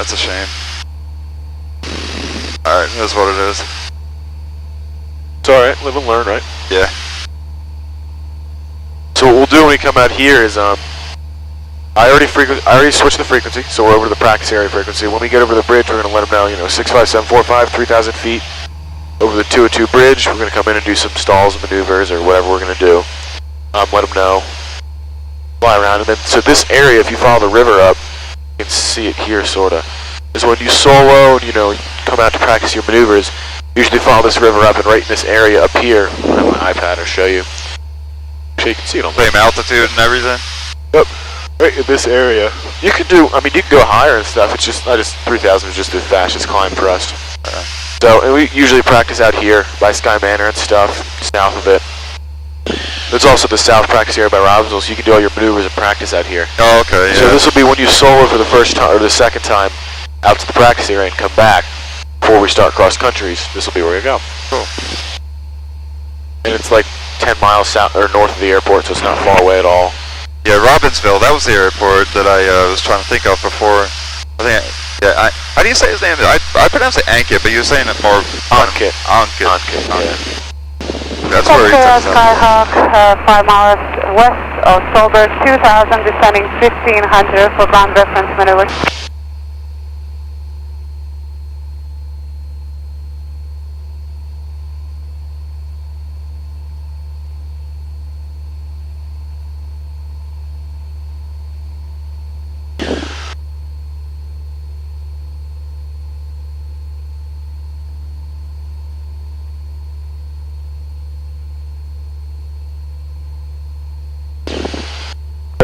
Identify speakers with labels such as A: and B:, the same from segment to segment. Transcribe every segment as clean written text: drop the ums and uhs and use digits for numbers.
A: That's a shame. Alright, that's what it is.
B: It's alright, live and learn, right?
A: Yeah.
B: So what we'll do when we come out here is, I already switched the frequency, so we're over to the practice area frequency. When we get over the bridge, we're going to let them know, 65745, 3,000 feet. Over the 202 bridge, we're going to come in and do some stalls and maneuvers or whatever we're going to do. Let them know. Fly around, and then, so this area, if you follow the river up, you can see it here, sort of, is when you solo and, come out to practice your maneuvers, usually follow this river up, and right in this area up here, I have my iPad, I'll show you. So you can see it on the
A: same altitude and everything?
B: Yep. Right in this area. You can do, you can go higher and stuff, it's just, 3,000 is just the fastest climb for us. So, and we usually practice out here by Sky Manor and stuff, south of it. There's also the south practice area by Robbinsville, so you can do all your maneuvers and practice out here.
A: Oh, okay, yeah.
B: So this will be when you solo for the first time, or the second time, out to the practice area and come back before we start cross countries. This will be where you go.
A: Cool.
B: And it's like 10 miles south or north of the airport, so it's not far away at all.
A: Yeah, Robbinsville, that was the airport that I was trying to think of before. How do you say his name? I pronounce it Ankit, but you're saying it more...
B: Ankit.
A: Ankit.
B: Yeah.
A: That's where he takes
C: Skyhawk, 5 miles west of Solberg, 2000, descending 1500 for ground reference maneuver.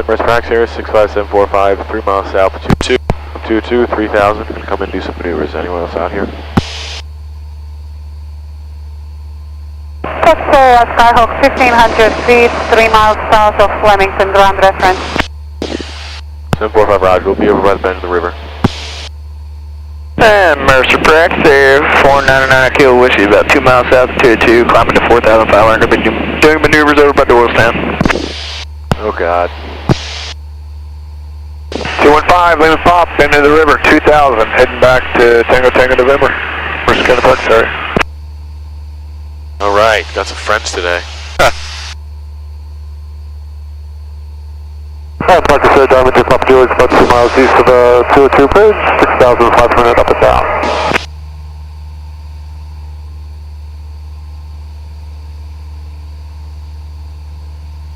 B: West practice area 65745, 3 miles south of 22, 3000. Gonna come in and do some maneuvers. Anyone else out here?
C: Skyhawk, 1500 feet, 3 miles south of Flemington, ground reference.
B: 745 Roger, we'll be over by the bend of the river.
D: And Mercer practice area 499 Kilo Whiskey, about 2 miles south of 22, climbing to 4,500. Been doing maneuvers over by Doylestown.
B: Oh God.
D: 215, Lima Pop, bend of the river, 2000, heading back to Tango November. Mercer County Park, sorry.
B: Alright, got some friends today.
D: Alright, Parker said Diamond just up to about 2 miles east of the 202 bridge, 6,500 up and down.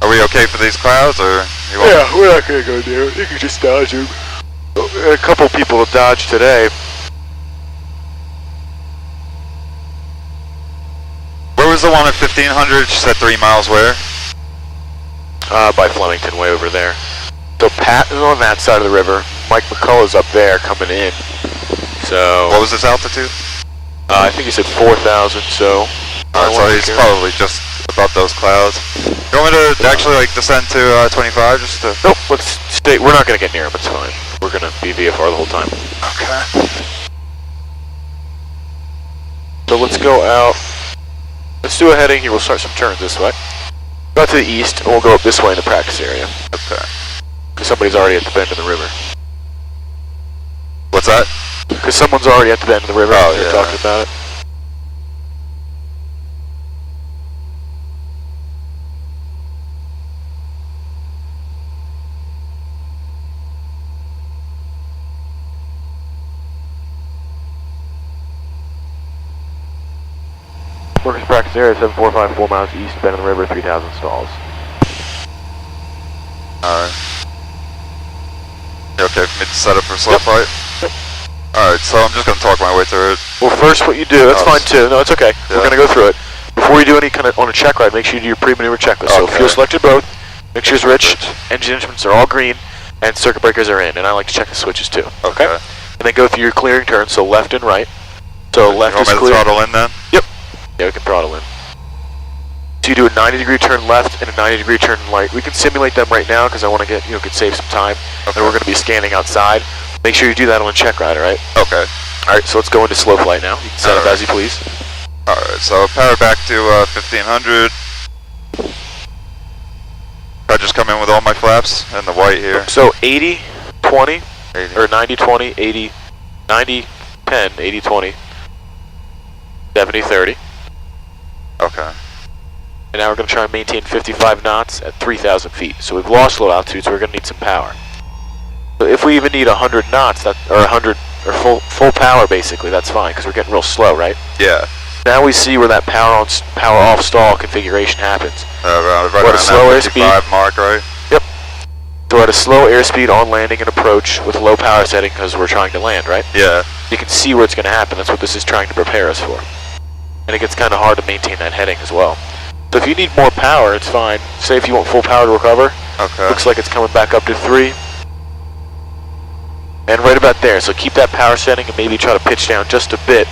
A: Are we okay for these clouds, or?
B: Yeah, we're not gonna go near it. You can just dodge them. A couple people have dodged today.
A: Where was the one at 1500? She said 3 miles where?
B: By Flemington, way over there. So Pat is on that side of the river. Mike McCullough's up there coming in. So...
A: What was his altitude?
B: I think he said 4,000, so...
A: So he's probably just above those clouds. You want me to actually descend to 25 just to...
B: Nope, let's stay. We're not going to get near him, it's fine. We're going to be VFR the whole time.
A: Okay.
B: So let's go out. Let's do a heading here. We'll start some turns this way. Go out to the east, and we'll go up this way in the practice area.
A: Okay.
B: Because somebody's already at the bend of the river.
A: What's that?
B: Because someone's already at the bend of the river.
A: Oh,
B: They're
A: yeah.
B: talking about it. Workers practice area 745, 4 miles east, bend of the river, 3,000 stalls.
A: Alright. You okay for me to set up for slow flight?
B: Yep.
A: Alright, so I'm just going to talk my way through it.
B: Well, first what you do, that's fine too. No, it's okay.
A: Yeah.
B: We're going to go through it. Before you do any kind of on a check ride, make sure you do your pre-maneuver checklist. So fuel selected both, mixture's rich, engine instruments are all green, and circuit breakers are in. And I like to check the switches too.
A: Okay.
B: And then go through your clearing turns, so left and right. So left is
A: You want me to
B: clear.
A: throttle in then?
B: Yep. Yeah, we can throttle in. So you do a 90-degree turn left and a 90-degree turn right. We can simulate them right now because I want to get, could save some time.
A: Okay.
B: And we're going to be scanning outside. Make sure you do that on a check ride, alright?
A: Okay.
B: Alright, so let's go into slow flight now. You can set up as you please.
A: Alright, so power back to 1500. I just come in with all my flaps and the white here.
B: So 80, 20,
A: 80.
B: or 90, 20, 80, 90, 10, 80, 20, 70, 30.
A: Okay.
B: And now we're going to try and maintain 55 knots at 3,000 feet. So we've lost low altitude, so we're going to need some power. So if we even need 100 knots, or 100, or full power basically, that's fine, because we're getting real slow, right?
A: Yeah.
B: Now we see where that power off stall configuration happens.
A: Right
B: we're at a slow airspeed
A: mark, right?
B: Yep. So we're at a slow airspeed on landing and approach with low power setting because we're trying to land, right?
A: Yeah.
B: You can see where it's going to happen. That's what this is trying to prepare us for. And it gets kind of hard to maintain that heading as well. So if you need more power, it's fine. Say if you want full power to recover.
A: Okay.
B: Looks like it's coming back up to 3. And right about there. So keep that power setting and maybe try to pitch down just a bit.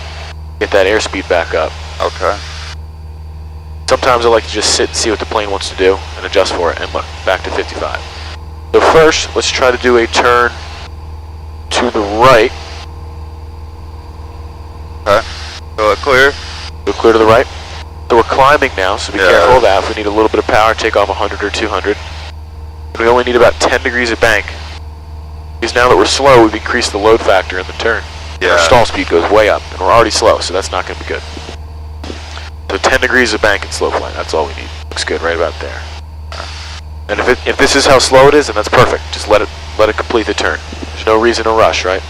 B: Get that airspeed back up.
A: Okay.
B: Sometimes I like to just sit and see what the plane wants to do and adjust for it and look back to 55. So first, let's try to do a turn to the right.
A: Okay. So clear?
B: Go clear to the right. So we're climbing now, so be
A: Yeah.
B: careful of that. If we need a little bit of power, take off 100 or 200. We only need about 10 degrees of bank. Because now that we're slow, we've increased the load factor in the turn.
A: Yeah.
B: Our stall speed goes way up, and we're already slow, so that's not going to be good. So 10 degrees of bank in slow flight, that's all we need. Looks good right about there. And if this is how slow it is, then that's perfect. Just let it complete the turn. There's no reason to rush, right?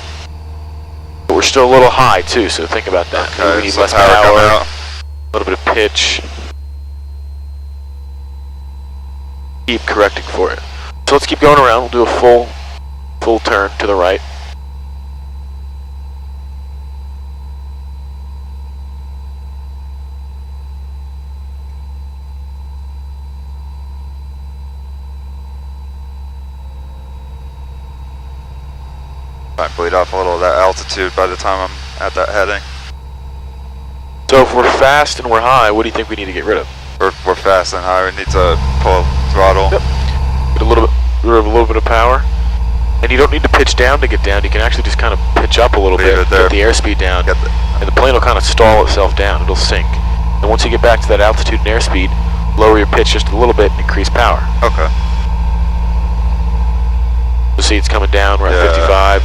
B: But we're still a little high too, so think about that.
A: Okay,
B: Maybe we need
A: so
B: less
A: power coming
B: power,
A: out.
B: a little bit of pitch. Keep correcting for it. So let's keep going around. We'll do a full turn to the right.
A: Might bleed off a little of that altitude by the time I'm at that heading.
B: So if we're fast and we're high, what do you think we need to get rid of?
A: We're fast and high. We need to pull throttle.
B: Yep. Get a little bit of power. And you don't need to pitch down to get down. You can actually just kind of pitch up a little
A: Leave
B: bit,
A: it there.
B: get the airspeed down, and the plane will kind of stall itself down. It'll sink. And once you get back to that altitude and airspeed, lower your pitch just a little bit and increase power.
A: Okay.
B: You'll see it's coming down. We're at
A: Yeah.
B: 55.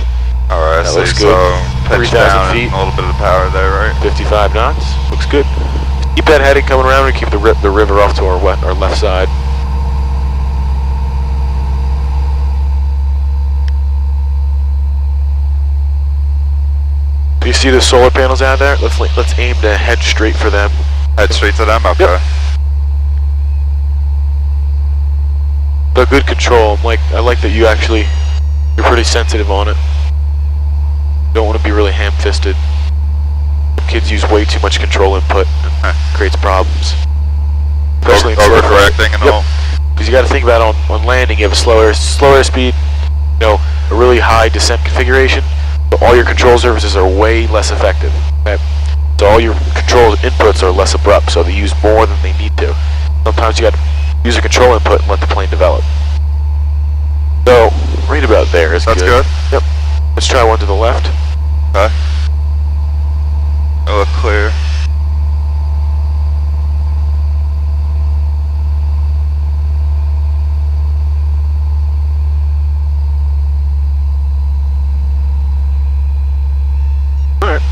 A: Alright,
B: That
A: so
B: looks good.
A: pitch
B: 3,000
A: down
B: feet.
A: and a little bit of power there, right?
B: 55 knots. Looks good. Keep that heading coming around and keep the river off to our left side. Do you see the solar panels out there? Let's aim to head straight for them.
A: Head straight to them? Okay.
B: Yep. So good control. I like that you're pretty sensitive on it. Don't want to be really ham-fisted. Kids use way too much control input and creates problems. Especially in slow
A: overcorrecting and all.
B: Because you got to think about on landing, you have a slow airspeed, a really high descent configuration, but all your control surfaces are way less effective. Okay? So all your control inputs are less abrupt, so they use more than they need to. Sometimes you got to use a control input and let the plane develop. So right about there is
A: That's good?
B: Yep. Let's try one to the left.
A: Okay. It'll look clear.
B: Alright.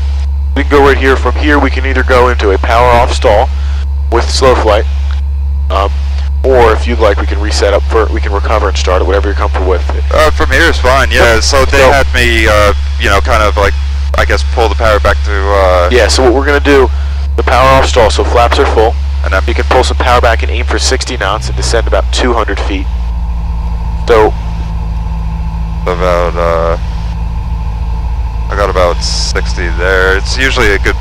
B: We can go right here. From here we can either go into a power off stall with slow flight, or if you'd like we can reset up we can recover and start it, whatever you're comfortable with.
A: From here is fine, yeah.
B: Yep.
A: So they had me, kind of like, I guess, pull the power back to,
B: Yeah, so what we're going to do, the power off stall, so flaps are full,
A: and then
B: you can pull some power back and aim for 60 knots and descend about 200 feet. So,
A: about, I got about 60 there. It's usually a good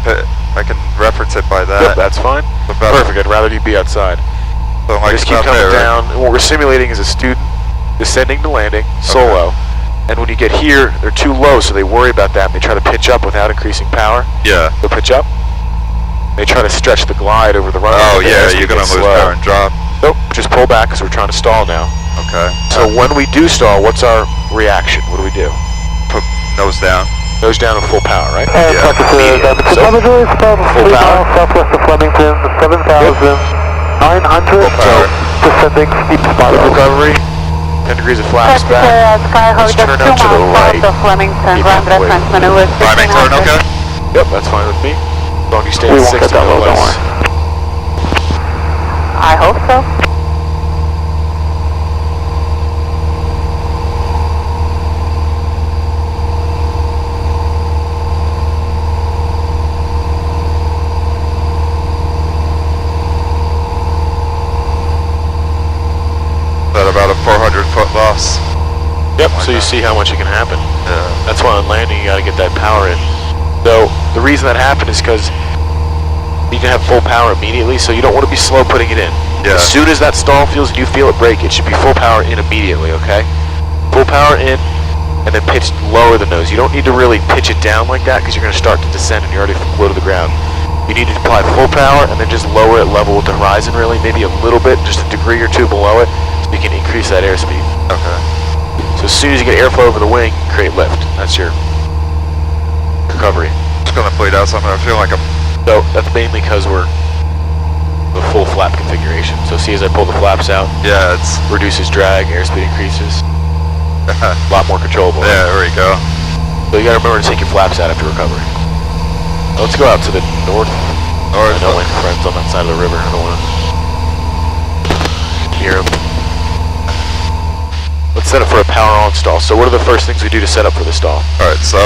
A: I can reference it by that.
B: yep, that's fine.
A: About,
B: Perfect, I'd rather you be outside.
A: So like
B: Just keep
A: about
B: coming
A: there,
B: down, and what we're simulating is a student descending to landing, solo, and when you get here, they're too low, so they worry about that, and they try to pitch up without increasing power.
A: Yeah.
B: They'll pitch up, they try to stretch the glide over the runway.
A: Oh yeah, you're gonna lose power and drop.
B: Nope, just pull back because we're trying to stall now.
A: Okay.
B: So when we do stall, what's our reaction? What do?
A: Put nose down.
B: Nose down at full power, right?
A: Yeah.
B: So, full power.
C: southwest of Flemington, 7,900.
A: Full power.
C: Descending steep spot.
B: Good recovery. 10 degrees of flaps back.
C: Skyhawk,
B: Let's turn
C: just 2
B: out to the
C: miles
B: right.
C: south of Flemington,
B: Keep
C: ground
B: that way.
C: reference maneuver
A: Timing turn
C: 1500.
A: okay?
B: Yep, that's fine with me. As long as you stay
D: We
B: at
D: won't
B: 60
D: cut that low, don't
B: miles.
C: I hope so.
A: At about a 400-foot loss.
B: Yep,
A: Like
B: so you
A: that.
B: see how much it can happen.
A: Yeah.
B: That's why on landing you gotta get that power in. So the reason that happened is because you can have full power immediately, so you don't want to be slow putting it in.
A: Yeah.
B: As soon as that stall feels and you feel it break, it should be full power in immediately, okay? Full power in, and then pitch lower the nose. You don't need to really pitch it down like that because you're going to start to descend and you're already low to the ground. You need to apply full power and then just lower it level with the horizon really, maybe a little bit, just a degree or two below it, so you can increase that airspeed.
A: Okay.
B: So as soon as you get airflow over the wing, create lift. That's your recovery.
A: Just gonna bleed out something. I feel like I'm.
B: So that's mainly because we're the full flap configuration. So see as I pull the flaps out,
A: Yeah, it's.
B: reduces drag, airspeed increases, a lot more controllable.
A: Yeah, there we go.
B: So you gotta remember to take your flaps out after recovery. Let's go out to the north.
A: Or
B: I know my friend's on that side of the river. I don't want to hear him. Let's set up for a power on stall. So what are the first things we do to set up for the stall?
A: Alright, so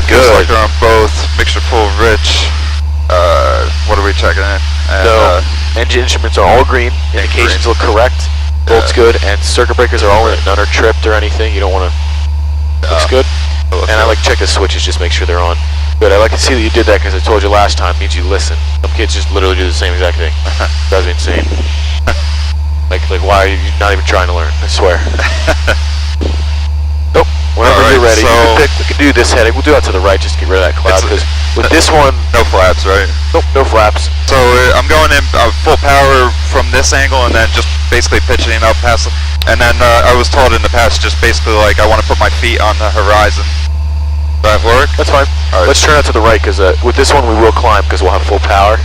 A: feels
B: Good.
A: like they're on both mixture pool rich. What are we checking in? And,
B: So engine instruments are all green. Indications
A: green.
B: look correct. Bolts good, and circuit breakers are all in. None are tripped or anything. You don't want to. Looks good. And I like to check the switches, just make sure they're on. Good. I like to see that you did that because I told you last time. Means you listen. Some kids just literally do the same exact thing. Drives me insane. like why are you not even trying to learn? I swear. Nope. Whenever
A: Alright,
B: you're ready,
A: so-
B: you can pick. We can do this heading. We'll do it to the right just to get rid of that cloud.
A: It's-
B: Because with this one,
A: no flaps, right?
B: nope, no flaps.
A: So I'm going in full power from this angle and then just basically pitching up past. And then I was told in the past just basically like I want to put my feet on the horizon. Does that work?
B: That's fine.
A: Alright.
B: Let's turn out to the right because with this one we will climb because we'll have full power.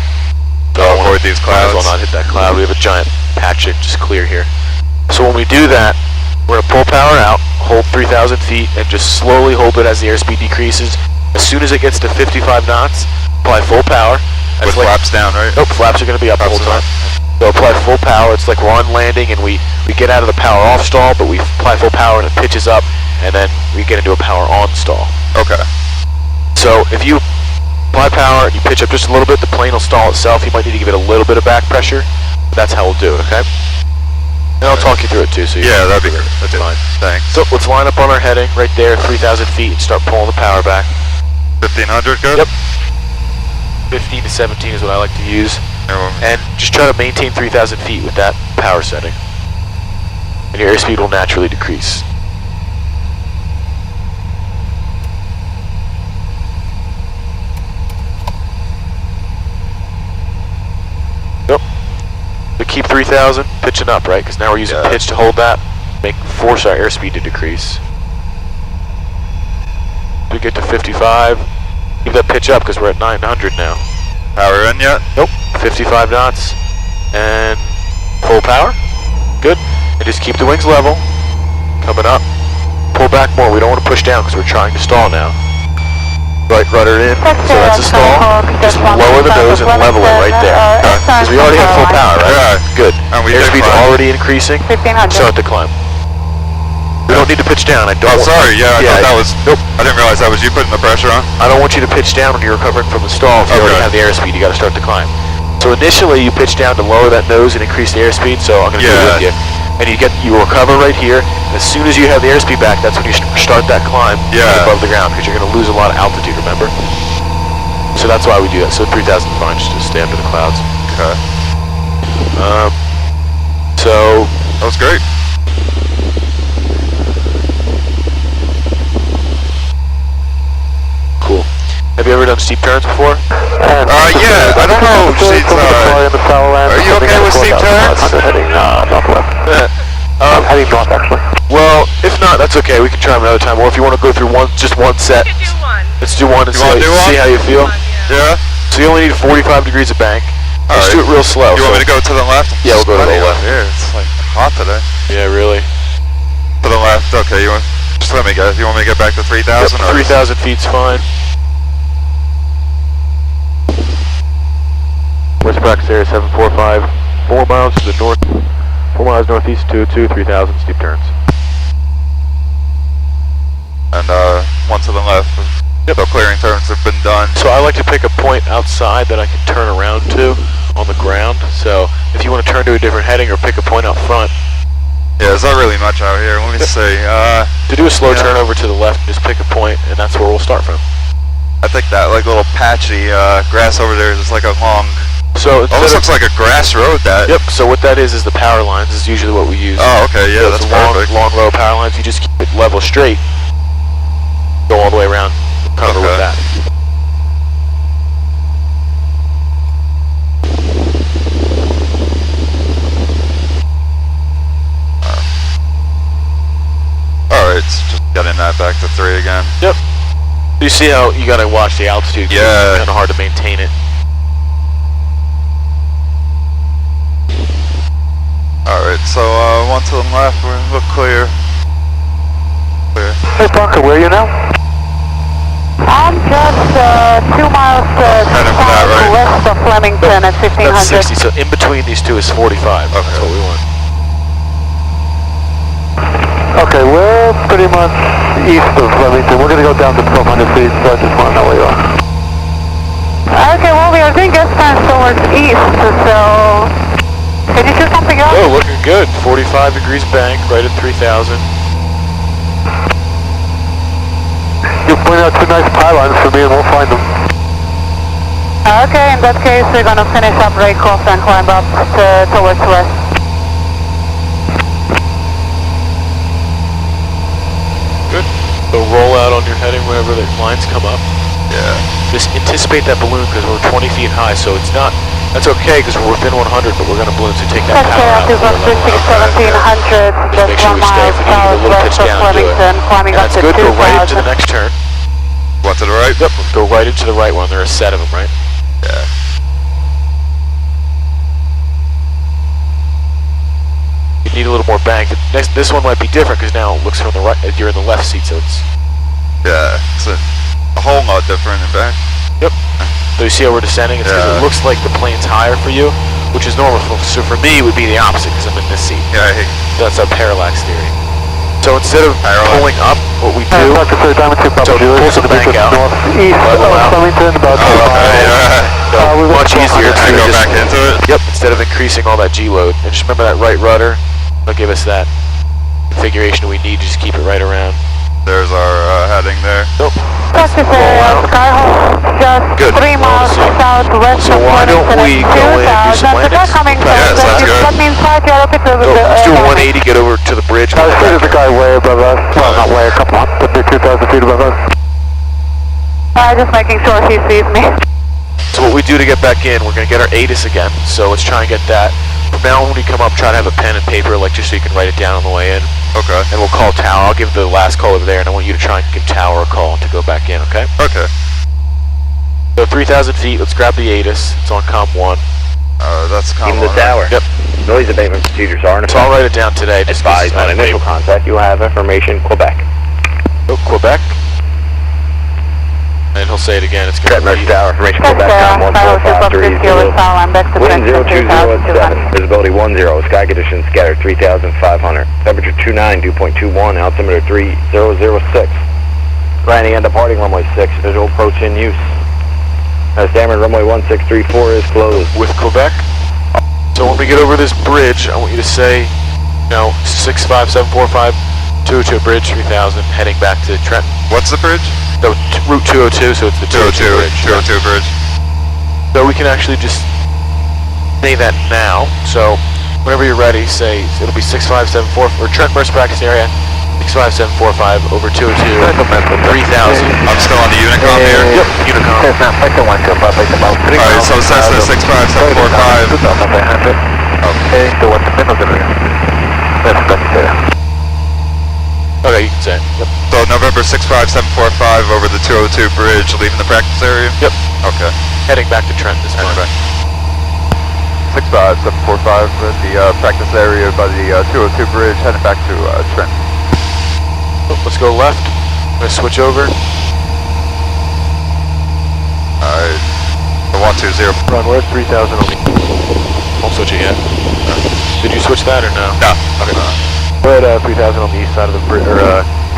B: So
A: I'll avoid these
B: might as well
A: clouds.
B: not hit that cloud. We have a giant patch it just clear here. So when we do that, we're gonna pull power out, hold 3,000 feet, and just slowly hold it as the airspeed decreases. As soon as it gets to 55 knots, apply full power.
A: With
B: That's like,
A: flaps down, right?
B: nope, flaps are gonna be up the whole
A: Flaps are
B: time. So apply full power. It's like we're on landing and we get out of the power off stall, but we apply full power and it pitches up, and then we get into a power on stall.
A: Okay.
B: So if you apply power and you pitch up just a little bit, the plane will stall itself. You might need to give it a little bit of back pressure. That's how we'll do it, okay? And I'll talk you through it too. So
A: Yeah, that'd be good.
B: That's fine.
A: Thanks.
B: So let's line up on our heading right there, 3,000 feet, and start pulling the power back.
A: 1500, good?
B: Yep. 15 to 17 is what I like to use.
A: Yeah, well,
B: And just try to maintain 3,000 feet with that power setting. And your airspeed will naturally decrease. Yep. We keep 3,000, pitching up, right? Because now we're using
A: Yeah.
B: pitch to hold that, force our airspeed to decrease. We get to 55. Keep that pitch up because we're at 900 now.
A: power in yet?
B: Nope, 55 knots, and full power, good, and just keep the wings level, coming up, pull back more, we don't want to push down because we're trying to stall now. Right rudder in, so that's a stall, just lower the nose and level it right there, because we already have full power, right?
A: Yeah.
B: Good,
A: And we did
B: airspeed's
A: climb.
B: already increasing,
C: 1500.
B: start to climb. We don't need to pitch down, I don't
A: Oh, sorry, yeah, I thought that was.
B: Nope.
A: I didn't realize that was you putting the pressure on.
B: I don't want you to pitch down when you're recovering from the stall if you already
A: Okay.
B: have the airspeed. You got to start to climb. So initially you pitch down to lower that nose and increase the airspeed. So I'm going to do it with you. And you recover right here. And as soon as you have the airspeed back, that's when you start that climb
A: Yeah.
B: above the ground because you're going to lose a lot of altitude. Remember? So that's why we do that. So 3,000 fine, just to stay under the clouds.
A: Okay.
B: So
A: That was great.
B: cool. Have you ever done steep turns before?
A: Yeah, I don't know. She's, are you okay with steep turns?
D: Heading northwest. Heading north, actually.
B: Well, if not, that's okay. We can try them another time. Or if you want to go through just one set.
E: You can do one.
B: Let's do one and
A: You wanna do one?
B: see how you feel.
A: Yeah.
B: So you only need 45 degrees of bank. Let's do it real slow.
A: You want me to go to the left?
B: Yeah, we'll go to the
A: Funny
B: left.
A: out here. It's like hot today.
B: Yeah, really.
A: To the left, okay, you want, just let me guess, you want me to get back to 3,000?
B: Yep, 3,000 feet's fine. West practice area 745, 4 miles to the north, 4 miles northeast, 202, 3,000, steep turns.
A: And one to the left. Yep. So clearing turns have been done.
B: So I like to pick a point outside that I can turn around to on the ground. So if you want to turn to a different heading or pick a point out front.
A: Yeah, there's not really much out here. Let me see.
B: To do a slow turn over to the left, just pick a point, and that's where we'll start from.
A: I think that like little patchy grass over there is like a long.
B: So
A: almost looks like a grass road. That.
B: Yep. So what that is the power lines. Is usually what we use.
A: Oh, okay. Yeah,
B: so
A: that's
B: perfect. Long row power lines. You just keep it level straight. Go all the way around. Cover with that.
A: Alright, so just getting that back to 3 again.
B: Yep. You see how you gotta watch the altitude.
A: Yeah.
B: It's kinda hard to maintain it.
A: Alright, so one to the left, we look clear. Clear.
D: Hey Parker, where are you now?
C: I'm just 2 miles west of Flemington at 1500.
B: That's 60, so in between these two is 45.
A: Okay.
B: That's what we want.
D: Okay, we're pretty much east of Flemington. We're going to go down to 1,200 feet, so I just want to know where you are.
C: Okay, well, we are doing gas turns towards east, so can you choose something else?
B: Oh, looking good. 45 degrees bank, right at 3,000.
D: You point out 2 nice pylons for me and we'll find them.
C: Okay, in that case, we're going to finish up Raycroft and climb up towards west.
B: Good. So roll out on your heading whenever the lines come up.
A: Yeah.
B: Just anticipate that balloon because we're 20 feet high, so it's not, that's okay because we're within 100, but we're going to balloon, so take that power out.
C: That's 1700,
B: Just make sure we stay. If we need a little pitch down, do it.
C: Climbing up
B: That's
C: to
B: good, go right
C: 2,000.
B: into the next turn.
A: What, to the right?
B: Yep, go right into the right one. There are a set of them, right?
A: Yeah.
B: You need a little more bank. This one might be different because now it looks from the right, you're in the left seat, so it's...
A: Yeah, it's a whole lot different in back.
B: Yep. So you see how we're descending? It's 'cause it looks like the plane's higher for you, which is normal. So for me, it would be the opposite because I'm in this seat.
A: Yeah,
B: That's our parallax theory. So instead of pulling up, what we do,
D: Pull
B: some bank out.
D: Northeast
B: Level
D: of
B: out.
D: Flemington, about 2 miles.
B: So much easier
A: And
B: to
A: go
B: just,
A: back into it?
B: Yep, instead of increasing all that G load. And just remember that right rudder, it'll give us that configuration we need, just keep it right around.
A: There's our heading there.
B: Nope.
C: Practice area, Skyhawk, just
B: Good.
C: 3 miles southwest
B: So
C: of
B: why don't
C: Flemington
B: we
C: at
B: go in and do
C: 2,000.
B: some
C: So they're
B: landings?
C: coming from
A: Yes, that's good.
C: that means 5 you're up to
B: So let's do a 180, get over to the bridge.
D: I was thinking there's a guy way above us. Well, not way, a couple, but they're 2,000 feet above us.
C: Just making sure he sees me.
B: So what we do to get back in, we're going to get our ATIS again. So let's try and get that. From now on, when we come up, try to have a pen and paper, like just so you can write it down on the way in.
A: Okay.
B: And we'll call Tower. I'll give the last call over there, and I want you to try and give Tower a call to go back in, okay?
A: Okay.
B: So 3,000 feet, let's grab the ATIS. It's on COM 1.
A: That's
E: In
A: common.
E: the tower.
B: Yep.
E: Noise abatement procedures are in
B: So I'll
E: effect.
B: write it down today. Just
E: Advise on
B: pen and
E: initial
B: paper.
E: contact. You have information Quebec.
B: Oh, Quebec. And he'll say it again. It's going to
E: Trent
B: be...
E: Mercy Tower. Information
C: That's
E: Quebec. Com
C: Skyhawk
E: 14530.
C: I'm back to
E: Wind
C: Flemington
E: 0207. Visibility 10. Sky conditions scattered 3,500. Temperature 29. Dew point 21. Altimeter 3006. Landing and departing runway 6. Visual approach in use. Standard runway 1634 is closed.
B: With Quebec. So when we get over this bridge, I want you to say, 65745 to bridge 3000, heading back to Trenton.
A: What's the bridge?
B: No, route 202, so it's the 202 bridge.
A: 202 bridge.
B: So we can actually just say that now. So whenever you're ready, say it'll be 65745 or Trent Mercy practice area 65745 over 202 3000.
A: I'm still on the Unicom here.
B: Yep, Unicom.
A: Alright, so Cessna 65745.
D: Okay, so what's the middle of it?
B: Okay, you can say it. Yep.
A: So November 65745 over the 202 bridge, leaving the practice area?
B: Yep.
A: Okay.
B: Heading back to Trent this time.
A: 65745 at the practice area by the 202 bridge, heading back to Trent.
B: Oh, let's go left. I'm gonna switch over.
A: 120.
B: Run, we're at 3,000 on the... Won't switch it yet. Did you switch that or no?
A: No.
B: Okay. We're at 3,000 on the east side of the bridge, or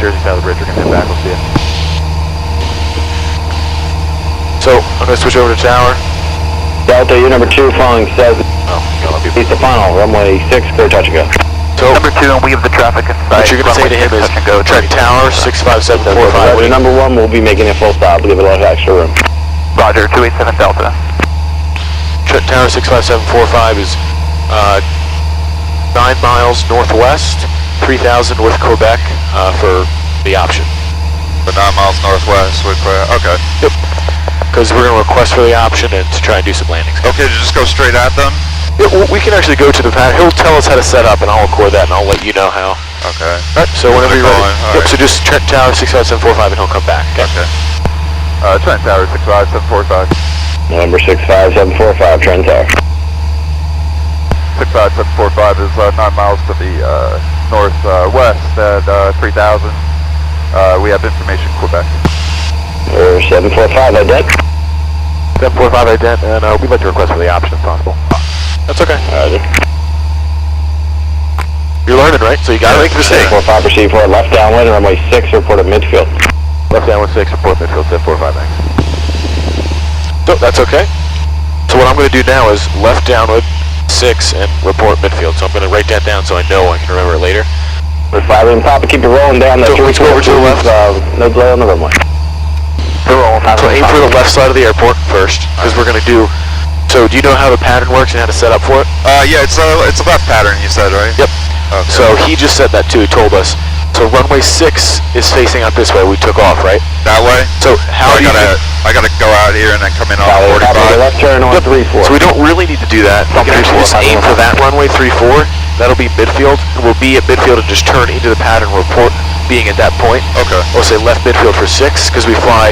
B: Jersey side of the bridge. We're gonna head back, we'll see you. So, I'm gonna switch over to tower.
E: Delta, you're number 2, following 7.
B: Oh, God,
E: East of final, runway 6, clear touch and go.
B: So,
D: Number 2, and we have the traffic in sight.
B: what you're gonna say to him is, Trent Tower, 65745.
E: Roger, number 1, we'll be making a full stop. We'll give it a lot of extra room.
D: Roger, 287 Delta.
B: Trent Tower 65745 is 9 miles northwest, 3,000 north Quebec for the option.
A: But 9 miles northwest, we're clear. Okay.
B: Yep. Because we're going to request for the option and to try and do some landings.
A: Okay, to just go straight at them?
B: Yeah, we can actually go to the pad. He'll tell us how to set up, and I'll record that, and I'll let you know how.
A: Okay.
B: Right, so whenever you're ready. Yep,
A: right.
B: so just Trent Tower 65745, and he'll come back.
A: Okay. Trent Tower 65745.
E: Number 65745, Trent Tower.
A: 65745 is 9 miles to the northwest at 3,000. We have information, Quebec.
E: Or 745, ident.
B: 745 ident, and we'd like to request for the option if possible. That's okay.
E: Roger.
B: You're learning, right? So you gotta make the mistake.
E: 745, proceed for left downwind, runway 6, report at midfield.
B: Left downwind 6, report midfield 745, thanks. So that's okay. So what I'm going to do now is left downwind 6 and report midfield. So I'm going to write that down so I know I can remember it later.
E: With 5 room Papa, keep it rolling down.
B: So let's go over to the left.
E: No delay on the runway.
B: So aim for the left side of the airport first, because we're going to do... So do you know how the pattern works and how to set up for it?
A: Yeah, it's a left pattern, you said, right?
B: Yep.
A: Okay.
B: So he just said that too, he told us. So runway 6 is facing out this way, we took off, right?
A: That way?
B: So how
A: So
B: do you...
A: I gotta go out here and then come in on
E: Papa,
A: 45.
E: left turn on 3-4.
B: So we don't really need to do that. We can actually just aim for that runway 34. That'll be midfield. And we'll be at midfield and just turn into the pattern report being at that point.
A: Okay.
B: We'll say left midfield for 6, because we fly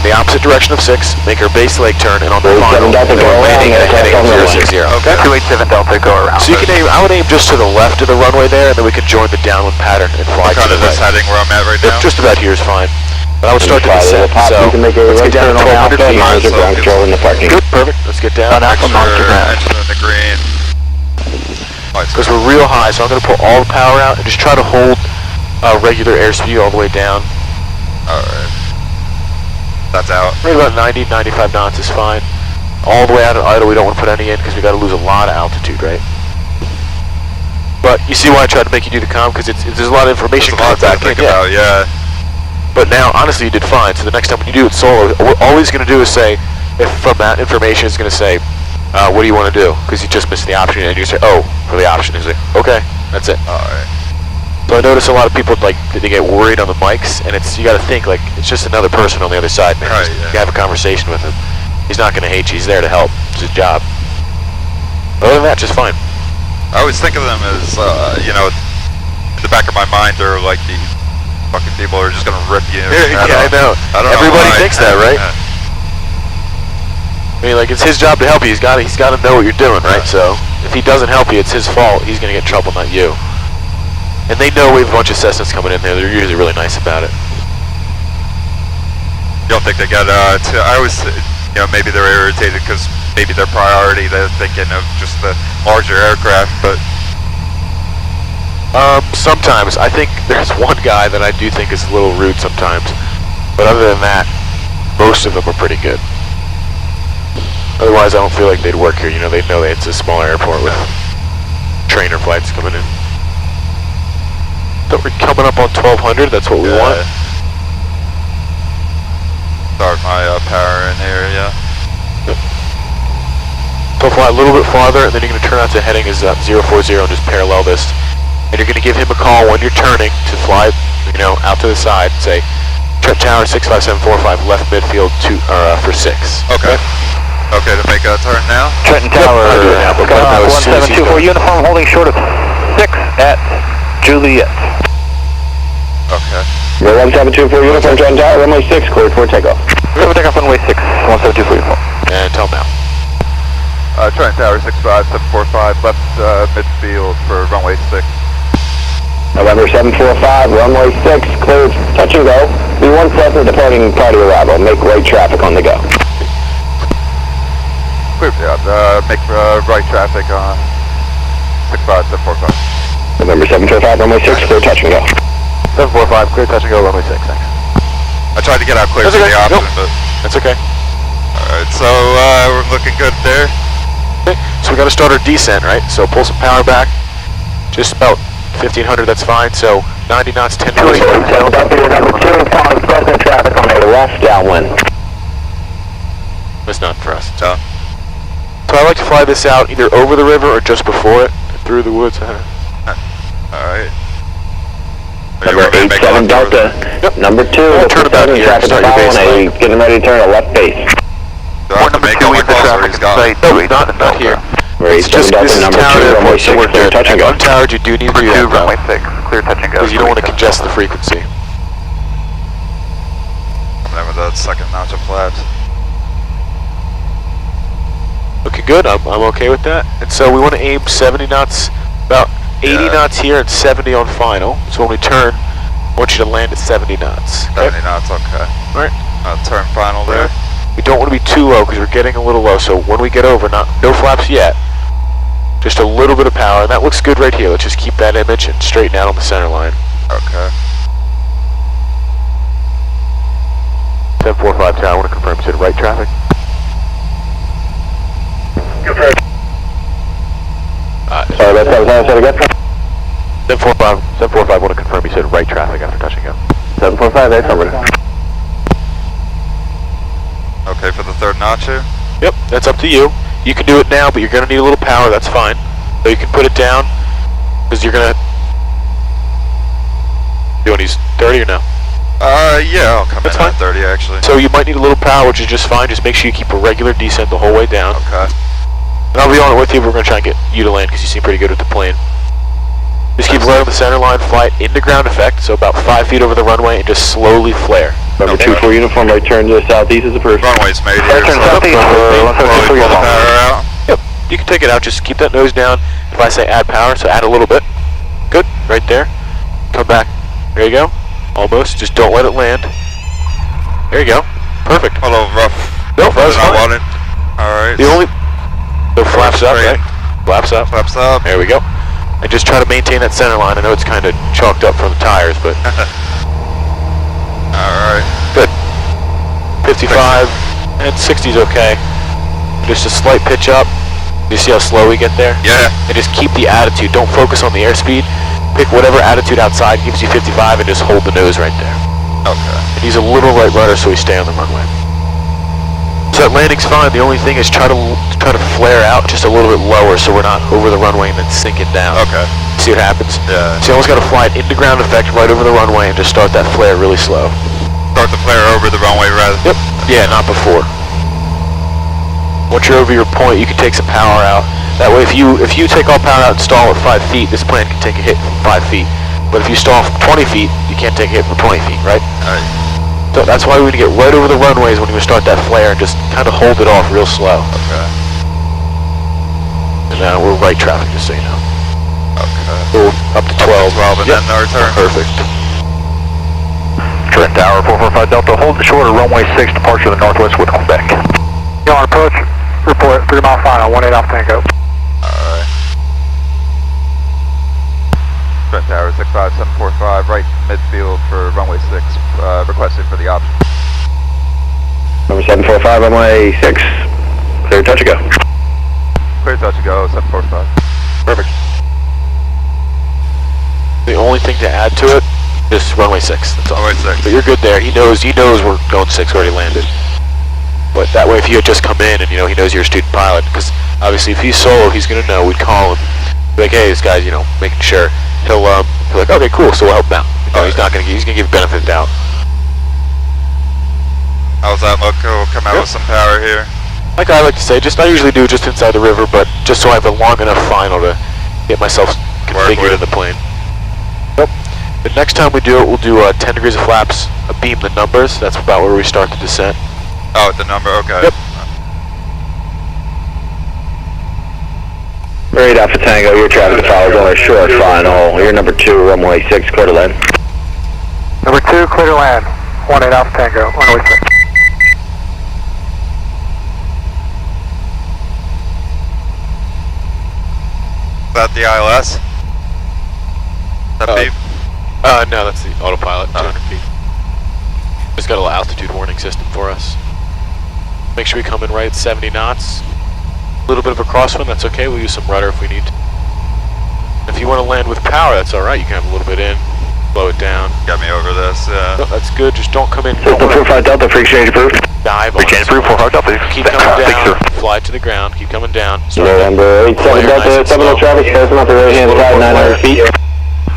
B: the opposite direction of 6, make our base leg turn, and on the final, and then we're landing at a heading of 060.
A: Okay.
D: 287 Delta, go around.
B: So you can aim, I would aim just to the left of the runway there, and then we can join the downwind pattern and fly to
A: Kind
B: the
A: of this
B: right.
A: heading where I'm at right now?
B: Just about here is fine. But I would start the descent, so
E: You can make a
B: let's
E: right
B: get down
E: turn
B: to
E: on
B: 1200
E: Alpha,
B: feet.
E: monitor ground control in the parking.
B: Good, perfect. Let's get down.
D: Alpha, monitor ground.
A: Engine in the green.
B: Because we're real high, so I'm going to pull all the power out and just try to hold regular airspeed all the way down.
A: Alright. That's out.
B: Right about 90, 95 knots is fine. All the way out of idle, we don't want to put any in because we got to lose a lot of altitude, right? But you see why I tried to make you do the comm, because there's a lot of information
A: There's a lot
B: coming
A: to
B: back
A: think
B: in. Yeah.
A: about, yeah.
B: But now, honestly, you did fine. So the next time when you do it solo, all he's going to do is say, if from that information, is going to say, what do you want to do? Because you just missed the option, and you say, oh, for the option. He's like, okay, that's it.
A: Alright.
B: So I notice a lot of people, like, they get worried on the mics, and you got to think, like, it's just another person on the other side, man.
A: Right,
B: Just
A: yeah.
B: have a conversation with him. He's not going to hate you. He's there to help. It's his job. Other than that, just fine.
A: I always think of them as, in the back of my mind, they're like these fucking people who are just gonna rip you.
B: Yeah, I know.
A: I don't
B: Everybody
A: know why.
B: thinks that, right?
A: Yeah.
B: I mean, like, it's his job to help you. He's got to know what you're doing, right? So if he doesn't help you, it's his fault. He's going to get in trouble, not you. And they know we have a bunch of Cessnas coming in there. They're usually really nice about it.
A: You don't think they get, I always, maybe they're irritated because maybe their priority, they're thinking of just the larger aircraft, but...
B: Sometimes. I think there's one guy that I do think is a little rude sometimes. But other than that, most of them are pretty good. Otherwise, I don't feel like they'd work here. They know that it's a smaller airport with trainer flights coming in. So we're coming up on 1200, that's what we want.
A: Start my power in here, yeah.
B: So fly a little bit farther, and then you're going to turn out to heading is 040 and just parallel this. And you're going to give him a call when you're turning to fly, out to the side and say, Trent Tower 65745, left midfield for 6.
A: Okay. Okay, to make a turn now?
D: Trenton Tower,
B: I'll do it now, but let him know as soon as he's
D: 1724,
B: going.
D: uniform holding short of 6 at Juliet.
A: Okay.
E: You're 1724, uniform Trenton Tower, runway 6, cleared for takeoff.
D: We're going to take off runway 6, 1724 uniform.
B: And tell him now.
A: Trent Tower 65745, left midfield for runway 6.
E: November 745, runway 6, cleared, touch and go. B1 Cessna departing party arrival. Make right traffic on the go.
A: Clear, yeah, make right traffic on 65745.
E: November 745, runway 6, clear, touch and go.
B: 745, clear, touch and go, runway 6, thanks.
A: I tried to get out clear
B: That's
A: for
B: okay.
A: the option,
B: Nope.
A: but...
B: That's okay.
A: Alright, so we're looking good there.
B: Okay, so we got to start our descent, right? So pull some power back, just about 1500, that's fine. So 90 knots, 10 knots.
E: Number 2, following Cessna traffic on a left downwind.
B: It's not for us. So I like to fly this out either over the river or just before it, through the woods.
A: Alright.
E: Number 87 Delta.
B: Yep.
E: Number 2,
B: turn about here,
E: traffic
B: start your
E: following a, getting ready to turn a left base.
A: Do I have to make all my calls or he's gone?
B: No, not here.
E: Number 87
B: Just
E: Delta,
B: this is
E: number
B: town
E: 2, runway
B: airport, so
E: 6,
B: we're
E: clear,
B: good.
E: touch and go.
B: Untowered, you do need to do that, though,
F: 6, clear touch and go.
B: because you don't want to congest the frequency.
A: Coming in with that second notch of flaps.
B: Looking good, I'm okay with that. And so we want to aim 70 knots, about 80
A: Yeah.
B: knots here and 70 on final. So when we turn, I want you to land at 70 knots. Okay?
A: 70 knots, okay.
B: Alright.
A: Turn final there.
B: We don't want to be too low because we're getting a little low. So when we get over, no flaps yet, just a little bit of power. And that looks good right here. Let's just keep that image and straighten out on the center line.
A: Okay.
B: 745 tower, I want to confirm you said right traffic.
E: Sorry, that's what I said again.
B: 745, I want to confirm you said right traffic after touching go.
E: 745, affirmative.
A: Okay, for the third notch here?
B: Yep, that's up to you. You can do it now, but you're going to need a little power, that's fine. So you can put it down, because you're going to... Doing these 30 or no?
A: Yeah, I'll come
B: That's
A: in at
B: fine.
A: 30 actually.
B: So you might need a little power, which is just fine. Just make sure you keep a regular descent the whole way down.
A: Okay.
B: And I'll be on it with you, but we're going to try and get you to land, because you seem pretty good with the plane. Just keep right on the center line, fly it into ground effect, so about 5 feet over the runway, and just slowly flare.
E: Number
A: Okay.
E: 2 for uniform, right turn to the southeast is approved.
A: Runway's made here.
E: Turn
A: So
E: southeast,
A: slowly pull the power out.
B: Yep, you can take it out, just keep that nose down. If I say add power, so add a little bit. Good, right there. Come back. There you go. Almost, just don't let it land. There you go. Perfect.
A: A little rough.
B: Nope, that was
A: I
B: fine.
A: wanted. Alright.
B: The only... So flaps up,
A: straight.
B: right? Flaps up.
A: Flaps up.
B: There we go. And just try to maintain that center line. I know it's kind of chalked up from the tires, but...
A: Alright.
B: Good. 55 and 60 is okay. Just a slight pitch up. You see how slow we get there?
A: Yeah.
B: And just keep the attitude. Don't focus on the airspeed. Pick whatever attitude outside gives you 55 and just hold the nose right there.
A: Okay.
B: And use a little right rudder so we stay on the runway. So that landing's fine. The only thing is try to flare out just a little bit lower so we're not over the runway and then sinking down.
A: Okay.
B: See what happens?
A: Yeah.
B: So you almost got to fly it into ground effect right over the runway and just start that flare really slow.
A: Start the flare over the runway rather.
B: Yep. Yeah, not before. Once you're over your point, you can take some power out. That way, if you take all power out and stall at 5 feet, this plane can take a hit from 5 feet. But if you stall from 20 feet, you can't take a hit from 20 feet, right?
A: Alright.
B: So that's why we need to get right over the runways when we start that flare and just kind of hold it off real slow.
A: Okay.
B: And now we're right traffic, just so you know.
A: Okay.
B: So up to 12.
A: 12 and
B: Yep.
A: then our turn.
B: Perfect.
F: Trent Tower, 445 Delta, hold the shorter runway 6, departure to the northwest with Quebec.
G: You on approach, report 3 mile final, 18 off Tango.
A: Alright. Trent Tower, 65745, right midfield for runway 6, requested for the option.
E: Number 745, runway 6, clear touch and go.
A: Clear touch and go, 745.
B: Perfect. The only thing to add to it is runway 6. That's all.
A: Runway 6.
B: But you're good there. He knows we're going 6 already landed. But that way, if you had just come in and he knows you're a student pilot, because obviously if he's solo, he's gonna know. We'd call him, be like, hey, this guy's making sure. He'll be like, okay, cool. So we'll help him out. He's gonna give benefit of the doubt.
A: How's that look? We'll come out with some power here.
B: Like I like to say, I usually do just inside the river, but just so I have a long enough final to get myself configured in the plane. Yep. The next time we do it, we'll do 10 degrees of flaps, beam the numbers. That's about where we start the descent.
A: Oh, the number, okay.
B: Yep.
E: Right Alpha Tango, your traffic follows on our short final. You're number 2, runway 6, clear to land.
G: Number 2, clear to land. 18 Alpha Tango, runway 6.
A: Is that the ILS? That beep?
B: No, that's the autopilot, 200 feet. Just got a little altitude warning system for us. Make sure we come in right at 70 knots. A little bit of a crosswind, that's okay, we'll use some rudder if we need to. If you want to land with power, that's alright, you can have a little bit in, slow it down.
A: Got me over this, yeah.
B: No, that's good, just don't come in.
E: System 45 Delta, free exchange approved.
B: Dive on
F: Exchange
B: us.
F: approved, 45 Delta.
B: Keep coming down, fly to the ground, keep coming down.
E: November 87 Delta, 70 traffic, closing up the right hand side, 900 feet.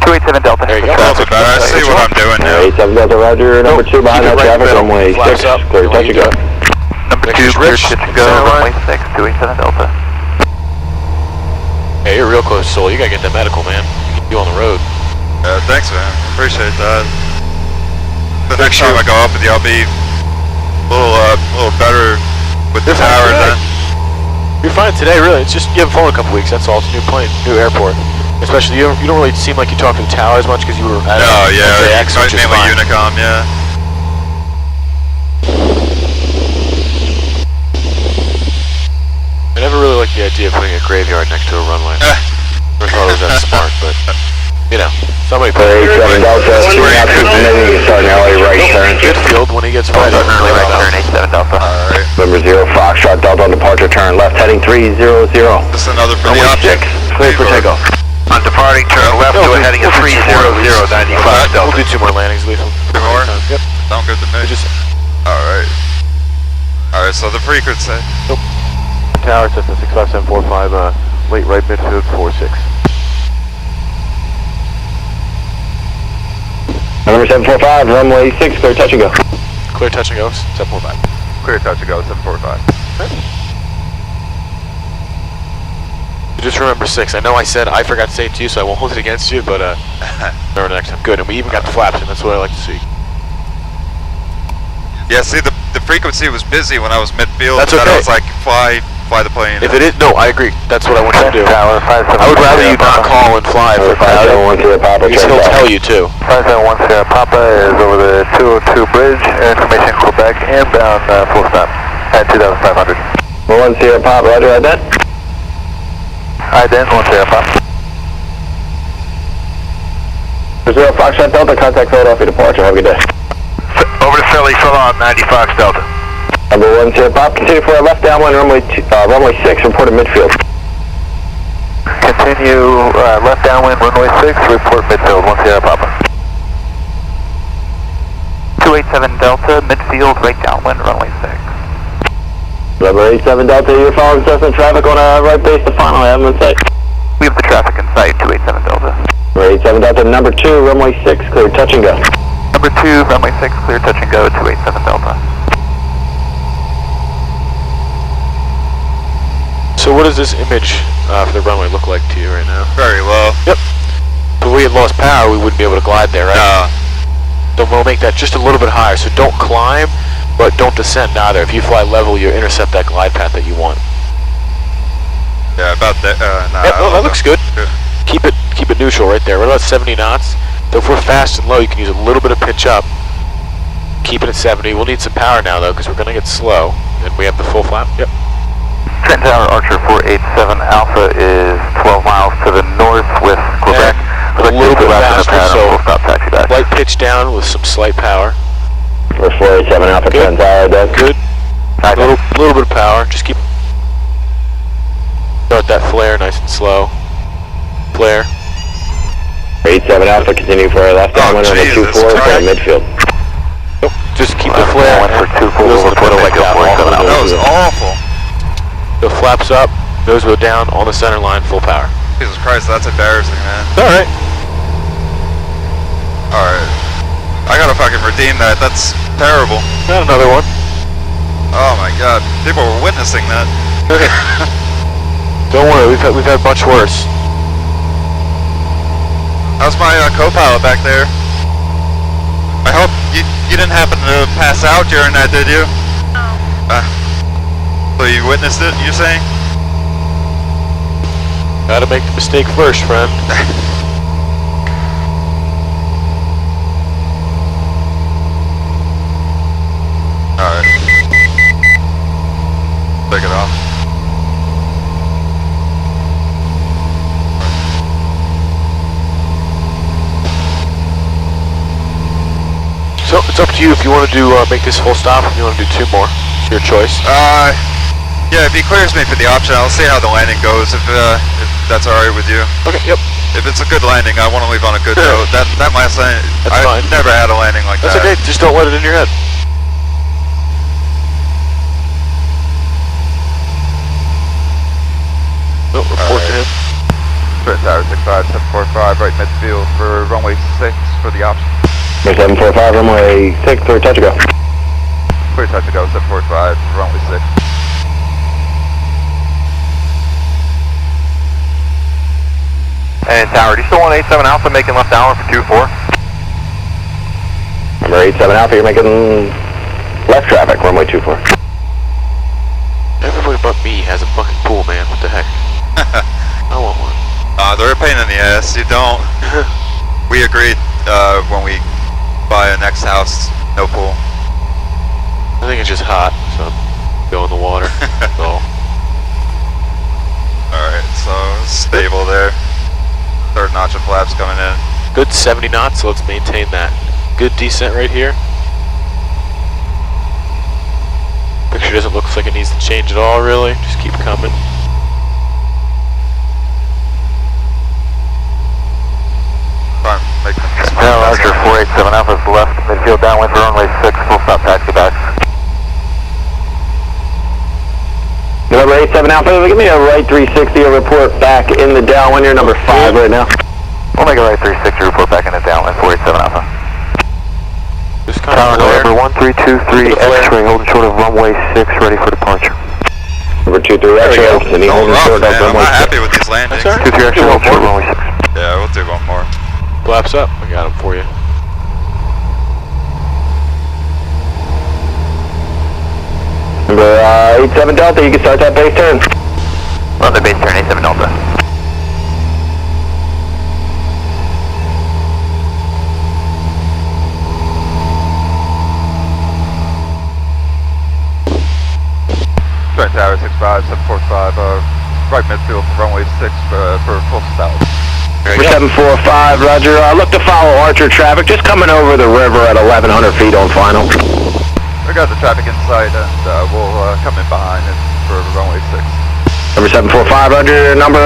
D: 287 Delta.
B: There you go.
A: That's better. I see what I'm doing now.
E: 87 Delta, roger, number 2 behind that traffic, runway 6, clear, touch and go.
D: Number 2, clear touch and go, runway 6, 287 Delta.
B: Hey, you're real close, Soul. You gotta get that medical, man. You on the road.
A: Thanks, man. Appreciate that. The next time I go up with you, I'll be a little better with the tower then.
B: You're fine today, really. It's just you haven't flown in a couple weeks. That's all. It's a new plane, new airport. Especially you don't really seem like you talk to the tower as much because you were at
A: ATC,
B: which is
A: mainly
B: fine.
A: Unicom, yeah.
B: I never really liked the idea of putting a graveyard next to a runway. Never thought it was that smart, but you know, somebody put it.
E: 87 Delta, 2 knots, maybe you can start an LA right turn.
B: Good field when he gets ready.
D: Early right turn, 87 Delta.
A: Alright.
E: Number 0, Foxtrot Delta on departure turn left, heading 300.
A: Just another for the object.
E: Clear for takeoff.
F: On departing, turn left to a heading of 300, 95 Delta.
B: We'll do 2 more landings, leave them.
A: 2 more?
B: Yep.
A: Sound good to me. Alright. Alright, so the frequency.
B: Tower, Cessna 65745, late right midfield 46.
E: Number 745, runway 6, clear touch and go.
B: Clear touch and go, 745.
A: Clear touch to go, 745.
B: Just remember 6. I know I forgot to say it to you, so I won't hold it against you, but remember next time. Good, and we even got the flaps in, that's what I like to see.
A: Yeah, see, the frequency was busy when I was midfield.
B: That's
A: and then
B: okay.
A: I was like, fly the plane.
B: If it is, no, I agree. That's what I want you to do.
D: Tower, 5710.
B: I would rather you not call and fly for that.
E: 5710 Papa,
B: Because he'll tell you too.
D: 5710 Papa is over the 202 bridge, information Quebec, inbound full stop at 2,500.
E: 10 Papa, roger, ident.
D: Ident, 10 Papa.
E: 0 Foxtrot Delta, contact Philadelphia departure, have a good day.
F: Over to Philly, fill on 90 Fox Delta.
E: Number 10 Pop, continue for our left downwind, runway 6, report at midfield.
D: Continue left downwind, runway 6, report midfield, 10 Papa. 287 Delta, midfield, right downwind, runway 6.
E: Number 87 Delta, you're following Cessna traffic on a right base to final, I have them in sight.
D: We have the traffic in sight, 287 Delta.
E: Number 87 Delta, number 2, runway 6, clear touch and go.
D: Number 2, runway 6, clear touch and go, 287 Delta.
B: So what does this image for the runway look like to you right now?
A: Very low.
B: Yep. If we had lost power, we wouldn't be able to glide there, right?
A: No.
B: So we'll make that just a little bit higher. So don't climb, but don't descend either. If you fly level, you intercept that glide path that you want.
A: Yeah, about that. Nah,
B: Yep, no, that looks good.
A: Good.
B: Keep it neutral right there. We're about 70 knots. So if we're fast and low, you can use a little bit of pitch up. Keep it at 70. We'll need some power now though, because we're gonna get slow, and we have the full flap. Yep.
D: Trenton Tower Archer 487 Alpha is 12 miles to the north with Quebec.
B: A little bit faster, so
D: we'll stop taxi back.
B: light pitch down with some slight power.
E: We're 487 Alpha,
B: Good.
E: 10 Tower, dead.
B: Good. A little bit of power. Just keep. Start that flare nice and slow. Flare.
E: 87 Alpha, continue for our left downwind, runway 24, clear at midfield.
B: Nope. Just keep the flare.
D: Went for 24,
B: Wheels in the middle like that.
A: That was awful.
B: The flaps up, nose go down on the center line, full power.
A: Jesus Christ, that's embarrassing, man.
B: Alright.
A: Alright. I gotta fucking redeem that. That's terrible.
B: Got another one.
A: Oh my god. People were witnessing that.
B: Don't worry, we've had much worse.
A: How's my co-pilot back there? I hope you didn't happen to pass out during that, did you? No. So you witnessed it, you're saying?
B: Gotta make the mistake first, friend.
A: Alright. Take it off.
B: So it's up to you if you want to do make this full stop, or if you want to do 2 more. It's your choice.
A: Yeah, if he clears me for the option, I'll see how the landing goes, if that's alright with you.
B: Okay, yep.
A: If it's a good landing, I want to leave on a good note. That last landing,
B: That's fine.
A: Never had a landing like
B: That's
A: that.
B: okay, just don't let it in your head. Oh, report to him.
A: Split tower 65, 745, right midfield for runway 6 for the option.
E: 745, runway 6, clear touch and go.
A: Clear touch to go, 745, runway 6.
F: And Tower, do you still want 87 Alpha making left downwind for 2-4?
E: Number 87 Alpha, you're making left traffic, runway 24.
B: Everybody but me has a fucking pool, man. What the heck? I want one.
A: They're a pain in the ass, you don't. We agreed when we buy a next house, no pool.
B: I think it's just hot, so go in the water. So.
A: Alright, so stable there. Third notch of flaps coming in.
B: Good 70 knots, so let's maintain that. Good descent right here. Picture doesn't look like it needs to change at all, really. Just keep coming.
A: Fine, make this fine.
F: Now, Roger, 487 Alpha's left, midfield downwind for runway 6, full stop taxi back.
E: Number 87 Alpha, give me a right 360, a report back in the downwind, you're number 5 right now.
F: We'll make a right 360, report back in the downwind, 487 Alpha.
B: Just kind
F: Tower,
B: of flare.
F: number 1323, X-ray, holding short of runway 6, ready for departure.
E: Number 23 X-ray, and
A: Going
E: holding
A: rough,
E: short of
A: man. I'm
E: runway
A: not
E: 6.
A: happy with these landings.
B: That's all right.
F: 23 X-ray, holding short of runway 6.
A: Yeah, we'll do one more.
B: Flaps up. I got him for you.
E: Number 87 Delta, you can start that base turn.
F: On the base turn, 87 Delta.
A: Trent Tower 65, 745, right midfield for runway 6 for full stop.
E: Number 745, Roger. Look to follow Archer traffic, just coming over the river at 1,100 feet on final.
A: We got the traffic in sight, and we'll come in behind it for runway 6.
E: Number 745, Roger. Number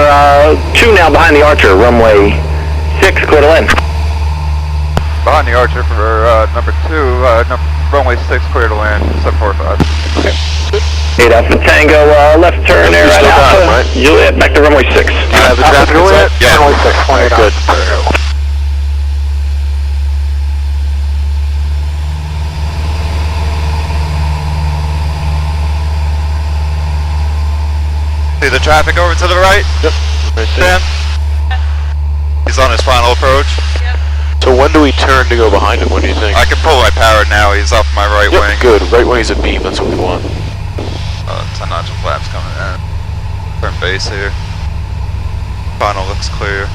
E: 2 now behind the Archer, runway 6, clear to land.
A: Behind the Archer for number 2, runway 6, clear to land, 745.
E: Okay. 8 Alpha Tango, left turn there at Alpha. Juliet, back to runway 6.
B: You have the traffic in sight?
A: Yeah.
F: Runway 6, 28
B: Good.
A: See the traffic over to the right?
B: Yep. Right there.
A: Dan? He's on his final approach.
B: So when do we turn to go behind him? What do you think?
A: I can pull my power now, he's off my right wing.
B: Good. Right wing is a beam. That's what we want.
A: 10 notch of flaps coming in. Turn base here. Final looks clear.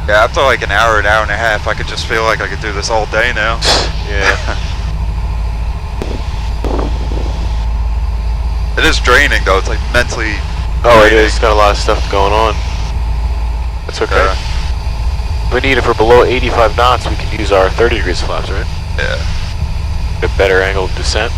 A: Yeah, after like an hour and a half, I could just feel like I could do this all day now.
B: Yeah.
A: It is draining though, it's like mentally
B: Oh, it
A: draining.
B: is. Got a lot of stuff going on. That's okay. If we need it for below 85 knots, we can use our 30 degrees flaps, right?
A: Yeah.
B: Get a better angle of descent.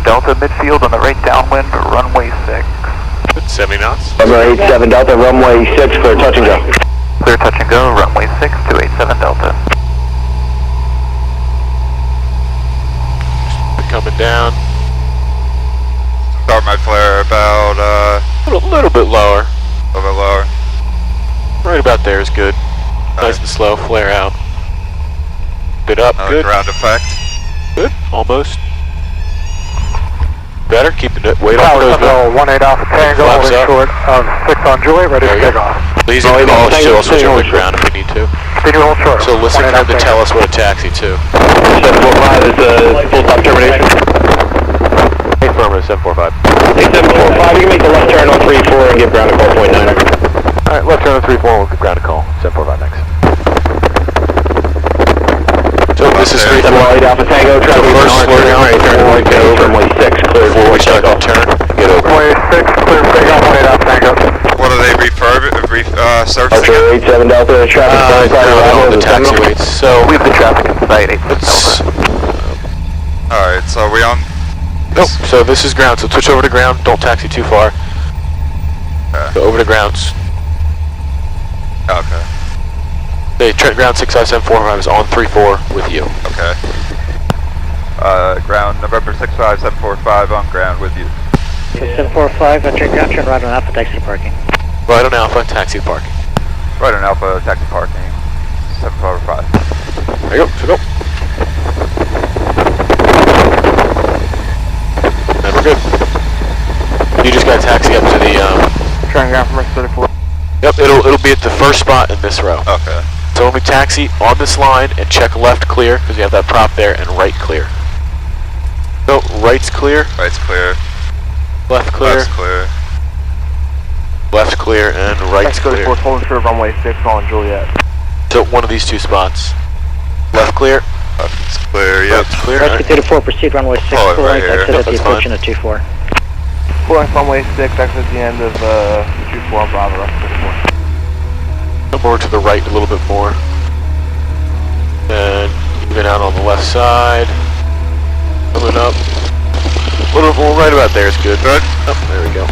F: Delta, midfield on the right downwind, runway 6.
B: Good, 70 knots.
E: Number 87 Delta, runway 6, clear touch and go.
F: Clear touch and go, runway 6, 287 Delta.
B: Coming down.
A: Start my
B: there is good. Nice and slow, flare out. Bit up, good.
A: Ground effect.
B: Good, almost. Better, keeping it, weight off
G: Tower
B: those.
G: Central 18 Alpha Tango,
B: Flaps
G: holding
B: up.
G: short of 6 on Juliet, ready to
B: There you
G: take
B: go.
G: off.
B: Easy call, still switch over to ground if we need to.
G: Continue hold short.
B: So listen
G: 18
B: for him
G: Alpha
B: to
G: Tango.
B: tell us what a taxi too.
E: 745 is full stop termination.
F: Affirmative, 745.
E: 8745, you can make the left turn on 34 and give ground a call, point 9.
F: Alright, left turn on 34, we'll give ground a call. 745 next.
B: So this is 3-4.
E: 8 Alpha Tango, traffic
B: first
E: on
B: slow down,
E: right turn,
B: before we get over.
E: runway 6, cleared
B: Before we
E: for
B: start that
E: takeoff.
B: turn, get over.
G: Runway 6, clear for takeoff, 18 Alpha Tango.
A: What are they surfacing?
E: Archer 87 Delta, traffic on side arrival
B: The
E: of the
B: taxi
E: Seminole.
B: weights. So
F: We have the traffic in sight, 8
B: let's.
A: Alright, so are we on?
B: Nope. So this is ground. So switch over to ground. Don't taxi too far. Go over to grounds.
A: Okay.
B: Hey, Trent ground 65745 is on 34 with you.
A: Okay. Ground November 65745 on ground with you.
H: 745, turn ground, turn right on Alpha, taxi to parking.
B: Right on Alpha, taxi to parking.
A: Right on Alpha, taxi parking. 745.
B: There you go. So go. And we're good. You just got to taxi up to the.
G: Turn ground from 34.
B: Yep. It'll be at the first spot in this row.
A: Okay.
B: So when we taxi on this line and check left clear because you have that prop there and right clear. So right's clear.
A: Right's clear.
B: Left clear.
A: Left's clear.
B: Left clear and right's clear.
G: holding short of runway 6 on Juliet.
B: So one of these two spots. Left clear.
A: Left's clear, yep.
B: Right's clear.
H: Rescue
B: Alright.
H: 224, proceed runway 6,
A: Oh,
H: full
A: right
H: length,
A: here.
H: exit
B: Yep,
H: at the
B: that's
H: approach at 24.
G: Pulling runway 6, exit at the end of 24 on Bravo, rest 34.
B: Come over to the right a little bit more. And even out on the left side. Coming up. A little bit more right about there is good.
A: Good.
B: Oh, there we go.